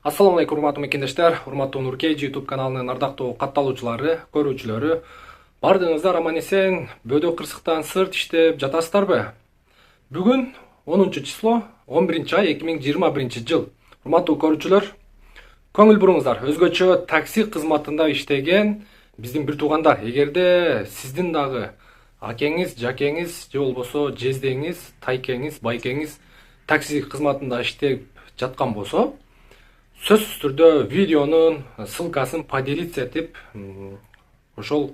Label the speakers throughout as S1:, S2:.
S1: Ассаламу алейкум, урматтуу мекендештер, урматтуу Нуркейджи YouTube каналынын ардактуу катталуучулары, көрүүчүлөрү. Бардыгыңыздар аман эсен, бөөдө кырсыктан сырт иштеп жатасыздарбы? Бүгүн 10 число, 11 ай 2021 жыл. Урматтуу көрүүчүлөр, көңүл буруңуздар. Өзгөчө такси кызматында иштеген биздин бир туугандар, эгерде сиздин дагы акеңиз, жакеңиз, же болбосо жездеңиз, тайкеңиз, байкеңиз такси кызматында иштеп жаткан болсо, сөзсүз түрдө видеонун ссылкасын поделиться этип, ошол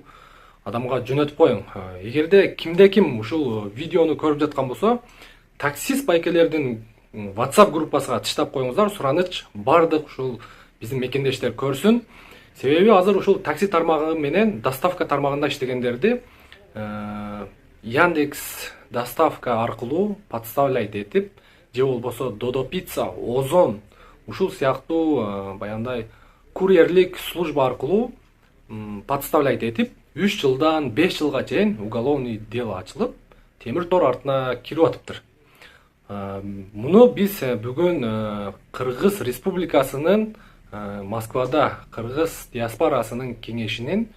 S1: адамга жөнөтүп коюң. Эгерде кимде-ким ушул видеону көрүп жаткан болсо, таксист байкелердин WhatsApp группасына тыштап коюңуздар. Сураныч бардык ушул биздин мекендештер көрсүн. Себеби азыр ушул такси тармагы менен доставка тармагында иштегендерди Яндекс доставка аркылуу подставлять этип, же болбосо Додо Пицца, Озон ушул сыяктуу баягындай курьерлик служба аркылуу подставлять этип 3 жылдан 5 жылга чейин уголовный дело ачылып, темир тор артына кирип атыптыр. Муну биз бүгүн Кыргыз Республикасынын Москвада Кыргыз диаспорасынын кеңешинин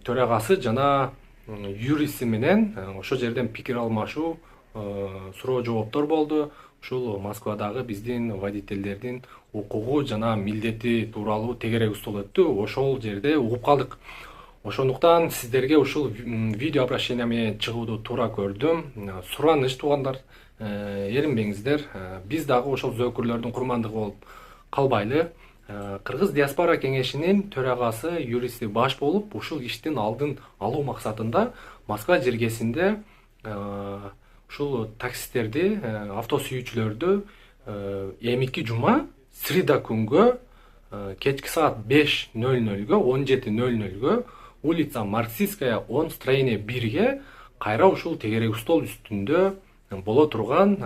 S1: төрагасы жана юристи менен ошол жерден пикир алмашуу, суроо жооптор болду. Ушул Москвадагы биздин водительдердин укугу жана милдети тууралуу тегерек устул өттү. Ошол жерде угуп калдык. Ошондуктан сиздерге ушул видео обращение менен чыгууду туура көрдүм. Сураныч туугандар, эринбеңиздер. Биз дагы ошол зөөкүрлөрдүн курмандыгы болуп калбайлы. Кыргыз диаспора кеңешинин төрагасы, юристи баш болуп, ушул иштин алдын алуу максатында Москва жергесинде ушул таксисттерди, авто сүйүүчүлөрдү эмики жума среда күнгө кечки саат 5:00-гө 17:00-гө улица Марксистская 10 строение 1ге кайра ушул тегерек стол үстүндө боло турган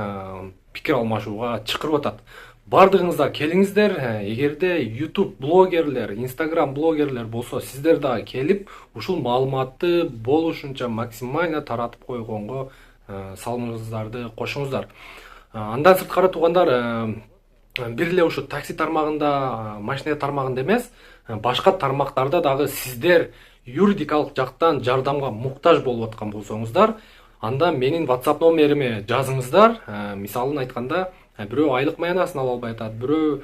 S1: пикир алмашууга чакырып атат. Бардыгыңыздар келиңиздер. Эгерде YouTube блогерлер, Instagram блогерлер болсо, сиздер дагы келип ушул маалыматты болушунча максимально таратып койгонго салымыңыздарды кошуңуздар. Андан сырткары туугандар, бир эле ушу такси тармагында, машина тармагында эмес, башка тармактарда дагы сиздер юридикалык жактан жардамга муктаж болуп аткан болсоңуздар, анда менин WhatsApp номериме жазыңыздар. Мисалын айтканда, бирөө айлык маянасын ала албай атат, бирөө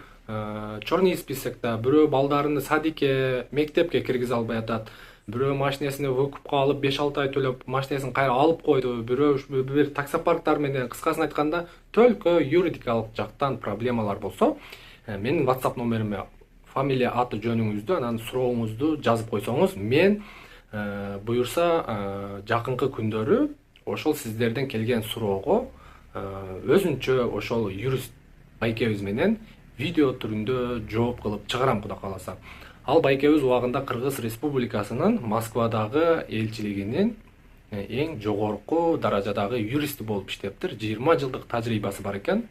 S1: черный списокто, бирөө балдарыны садикке, мектепке киргизе албай атат, бирөө машинесин выкупка алып 5-6 ай төлөп машинесин кайра алып койду, бирөө бир таксопарктар менен, кыскасын айтканда, только юридикалык жактан проблемалар болсо, менин WhatsApp номериме фамилия, аты жөнүңүздү, анан сурооңузду жазып койсоңуз, мен буюрса жакынкы күндөрү ошол сиздерден келген суроого өзүнчө ошол юрист байкебиз менен видео түрүндө жооп кылып чыгарам, кудай кааласа. Ал байкебиз убагында Кыргыз Республикасынын Москвадагы элчилигинин эң жогорку даражадагы юристи болуп иштептир. 20 жылдык тажрыйбасы бар экен.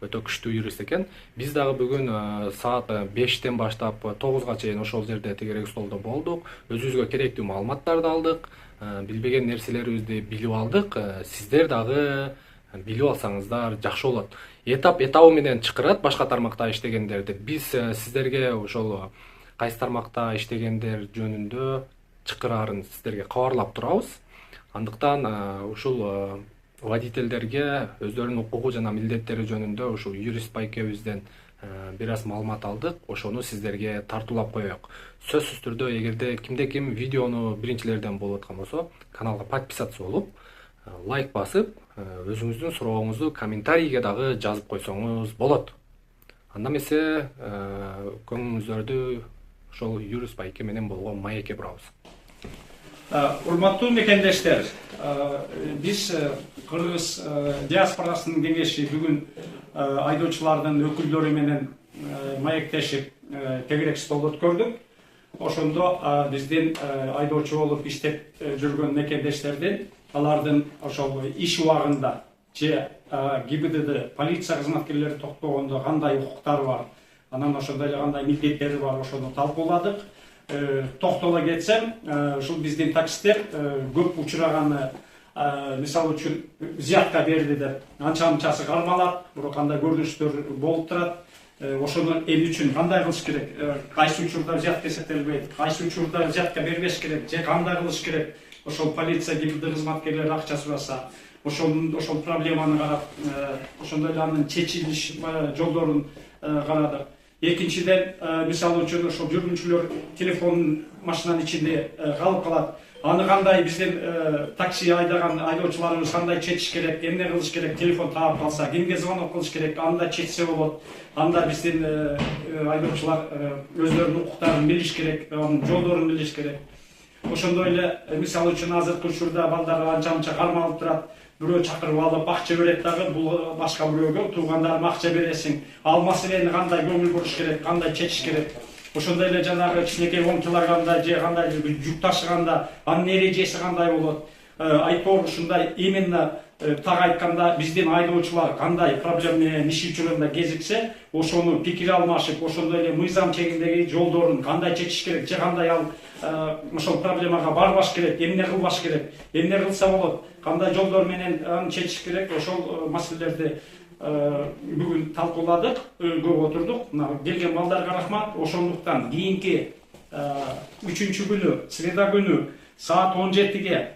S1: Өтө күчтүү юрист экен. Биз дагы бүгүн саат 5тен баштап 9га чейин ошол жерде тегерек столдо болдук. Өзүбүзгө керектүү маалыматтарды алдык, билбеген нерселерибизди билип алдык. Сиздер дагы билип алсаңыздар жакшы болот. Этабы менен чакырат башка тармакта иштегендерди. Биз сиздерге ошол кайсы тармакта иштегендер жөнүндө чакырарын сиздерге кабарлап турабыз. Андыктан ушул водительдерге өздөрүнүн укугу жана милдеттери жөнүндө ушул юрист байкебизден бир аз маалымат алдык. Ошону сиздерге тартуулап коелук. Сөзсүз түрдө, эгерде кимде-ким видеону биринчилерден болуп аткан болсо, каналга подписаться болуп, лайк басып, өзүңүздүн сурооңузду комментарийге дагы жазып койсоңуз болот. Анда эмесе көңүлүңүздөрдү ошол юрист байке менен болгон маекке бурабыз.
S2: Урматтуу мекендештер, биз Кыргыз диаспорасынын кеңеши бүгүн айдоочулардын өкүлдөрү менен маектешип тегерек стол өткөрдүк. Ошондо биздин айдоочу болуп иштеп жүргөн мекендештердин, алардын ошол иш убагында же ГИБДД полиция кызматкерлери токтогондо кандай укуктары бар, анан ошондой эле кандай милдеттери бар, ошону талкууладык. Токтола кетсем, ушул биздин таксисттер көп учураганы, мисалы үчүн зиятка берди деп анча-мынчасы кармалат, бирок кандай көрүнүштөр болуп турат. ошону эл үчүн кандай кылыш керек, кайсы учурда взятка эсептелбейт, кайсы учурда взятка бербеш керек же кандай кылыш керек, ошол полиция гибдд кызматкерлери акча сураса ошол проблеманы карап ошондой эле анын чечилиш жолдорун карадык. Экинчиден, мисалы үчүн ошол жүргүнчүлөр телефон машинанын ичинде калып калат. Аны кандай биздин такси айдаган айдоочуларыбыз кандай чечиш керек, эмне кылыш керек, телефон таап калса кимге звонок кылыш керек, анда чечсе болот. Анда биздин айдоочулар өздөрүнүн укуктарын билиш керек, анын жолдорун билиш керек. Ошондой эле мисалы үчүн азыркы учурда балдар анча-мынча кармалып турат. Бирөө чакырып алып акча берет дагы, бул башка бирөөгө туугандарыма акча бересиң. Ал маселени кандай көңүл буруш керек, кандай чечиш керек. Ошондой эле жанагы кичинекей оңчуларганда же кандай жүк ташыганда анын эрежеси кандай болот. Айтор ушундай именно так айтканда биздин айдоочулар кандай проблема менен иш учурунда кезиксе, ошону пикир алмашып, ошондой эле мыйзам чегиндеги жолдорун кандай чечиш керек, же кандай ал ошол проблемага барбаш керек, эмне кылбаш керек, эмне кылса болот, кандай жолдор менен аны чечиш керек, ошол маселелерди бүгүн талкууладык, көп отурдук. Мына келген балдарга рахмат. Ошондуктан кийинки 3-күнү, среда күнү саат 17-ге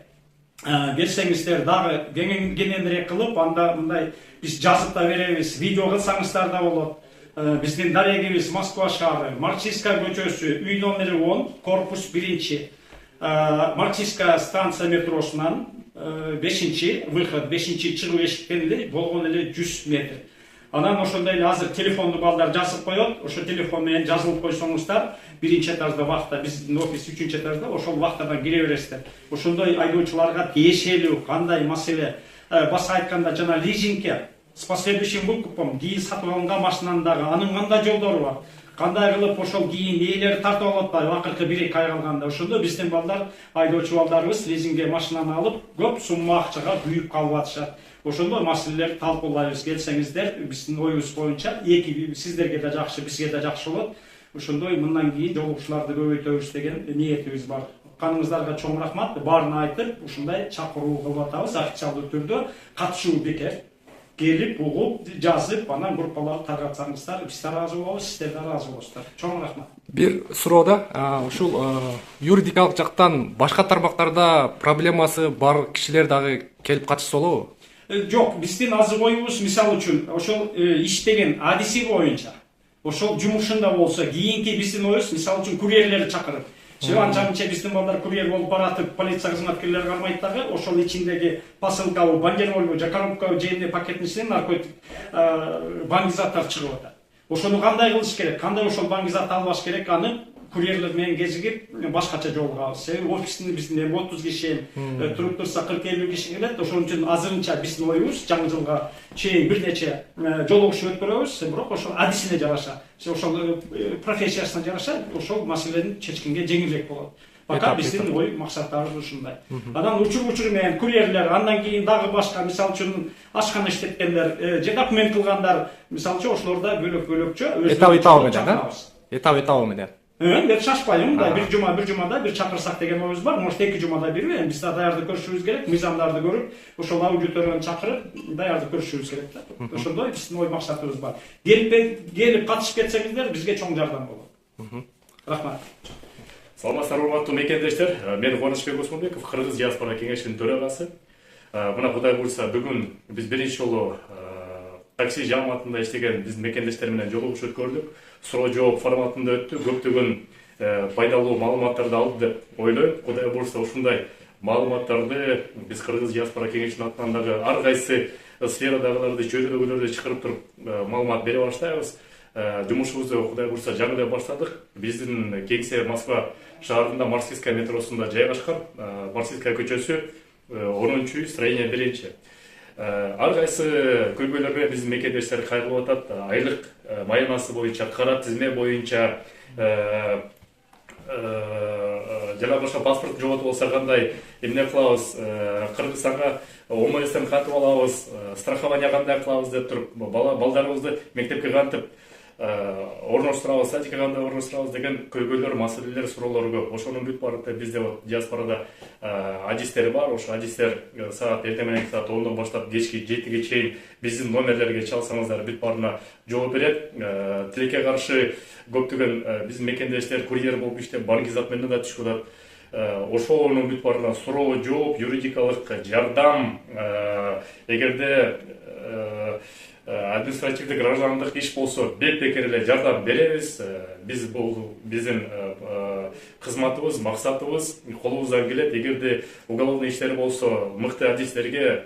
S2: келсеңиздер дагы кененирээк кылып, анда мындай биз жазып да беребиз, видео кылсаңыздар да болот. Биздин дарегибиз Москва шаары, Марксистская көчөсү, үй номери 10, корпус 1, Марксистская станция метросунан 5-чи выход, 5-чи чыгуу эшиктен эле болгон эле 100 метр. Анан ошондой эле азыр телефонду балдар жазып коет, ошо телефон менен жазылып койсоңуздар, 1-этажда вахта, биздин офис 3-этажда, ошол вахтадан кире бересиздер. Ошондой айдоочуларга тиешелүү кандай маселе, башка айтканда жана лизингке с последующим выкупом кийин сатып алынган машинанын дагы анын кандай жолдору бар, кандай кылып ошол кийин ээлери тартып алып атпайбы акыркы 1-2 ай калганда. Ошондо биздин балдар, айдоочу балдарыбыз лизингге машинаны алып, көп сумма акчага күйүп калып атышат. Ошондой маселелерди талкуулайбыз. Келсеңиздер, биздин оюбуз боюнча сиздерге да жакшы, бизге да жакшы болот. Ошондой мындан кийин жолугушууларды көбөйтөбүз деген ниетибиз бар. Каныңыздарга чоң рахмат. Баарын айтып, ушундай чакыруу кылып атабыз официалдуу түрдө. Катышуу бекер. Келип, угуп, жазып, анан группаларды таркатсаңыздар, биз да ыраазы болобуз, сиздер да ыраазы болосуздар. Чоң рахмат.
S1: Бир суроо да, ушул юридикалык жактан башка тармактарда проблемасы бар кишилер дагы келип катышса болобу?
S2: Жок, биздин азыр оюбуз мисалы үчүн ошол иштеген адиси боюнча, ошол жумушунда болсо, кийинки биздин оюбуз мисалы үчүн курьерлерди чакырып, анча-мынча биздин балдар курьер болуп баратып, полиция кызматкерлери кармайт дагы, ошол ичиндеги посылкабы, бандерольбу же коробкабы же эмне пакеттин ичинен наркотик баңгизаттар чыгып атат. Ошону кандай кылыш керек, кандай ошол баңгизатты албаш керек, аны курьерлер менен кезигип башкача жолугабыз. Себеби офистин биздин 30 киши, туруп турса 40-50 киши келет. Ошон үчүн азырынча биздин оюбуз жаңы жылга чейин бир нече жолугушуу өткөрөбүз, бирок ошол адисине жараша, ошол профессиясына жараша ошол маселени чечкенге жеңилирээк болот. Пока биздин ой максаттарыбыз ушундай. Анан учур менен курьерлер, андан кийин дагы башка, мисалы үчүн ашкана иштеткендер, же документ кылгандар, мисалы үчүн ошолорда бөлөкчө
S1: этап менен, этап менен.
S2: Мен шашпайм, мындай бир жумада бир чакырсак деген оюбуз бар. Может 2 жумада бир, биз да даярдык көрүшүбүз керек, мыйзамдарды көрүп, ошол аудиторияны чакырып, даярдык көрүшүбүз керек да. Ошондой биздин ой максатыбыз бар. Келип катышып кетсеңиздер, бизге чоң жардам болот. Рахмат.
S3: Саламатсыздар, урматтуу мекендештер. Мен Кубанычбек Осмонбеков, Кыргыз диаспора кеңешинин төрагасы. Мына Кудай буйрса, бүгүн биз биринчи жолу такси жааматында иштеген биздин мекендештер менен жолугушуу өткөрдүк. Суроо жооп форматында өттү. Көптөгөн пайдалуу маалыматтарды алды деп ойлойм. Кудай буйрса, ушундай маалыматтарды биз Кыргыз диаспора кеңешинин атынан дагы ар кайсы сферадагыларды жөнөдөгүлөрдү чакырып туруп маалымат бере баштайбыз. Жумушубузду Кудай буйрса жаңы эле баштадык. Биздин кеңсе Москва шаарында Марксистская метросунда жайгашкан. Марксистская көчөсү 10-үй, строение 1. Ар кайсы көйгөйлөргө биздин мекендештер кайрылып атат. Айлык майнасы боюнча, кара тизме боюнча, жана башка паспорт жоготуп алса кандай, эмне кылабыз, Кыргызстанга ОМСтен кантип алабыз, страхование кандай кылабыз деп туруп, балдарыбызды мектепке кантип орноштурабыз, садикке кандай орноштурабыз деген көйгөйлөр, маселелер, суроолор көп. Ошонун бүт баары бизде диаспорада адистер бар. Ошо адистер саат эртең менен саат 10дон баштап кечки 7ге чейин биздин номерлерге чалсаңыздар бүт баарына жооп берет. Тилекке каршы көптөгөн биздин мекендештер курьер болуп иштеп, банк менен да түшүп атат. Ошонун бүт баарына суроо, жооп, юридикалык жардам, эгерде административдик граждандык иш болсо бет-бекер эле жардам беребиз. Биз бул биздин кызматыбыз, максатыбыз, колубуздан келет. Эгерде уголовный иштер болсо мыкты адистерге,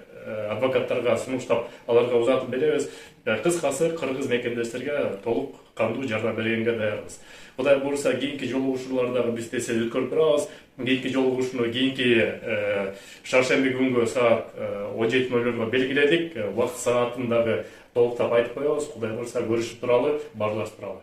S3: адвокаттарга сунуштап аларга узатып беребиз. Кыскасы кыргыз мекендештерге толук кандуу жардам бергенге даярбыз. Кудай буюрса кийинки жолугушуулардагы биз тез өткөрүп турабыз. Кийинки жолугушууну кийинки шаршемби күнгө саат 17:00 белгиледик. Убакыт саатын дагы толуктап айтып коебуз. Кудай буюрса көрүшүп туралы, баарлашып туралы.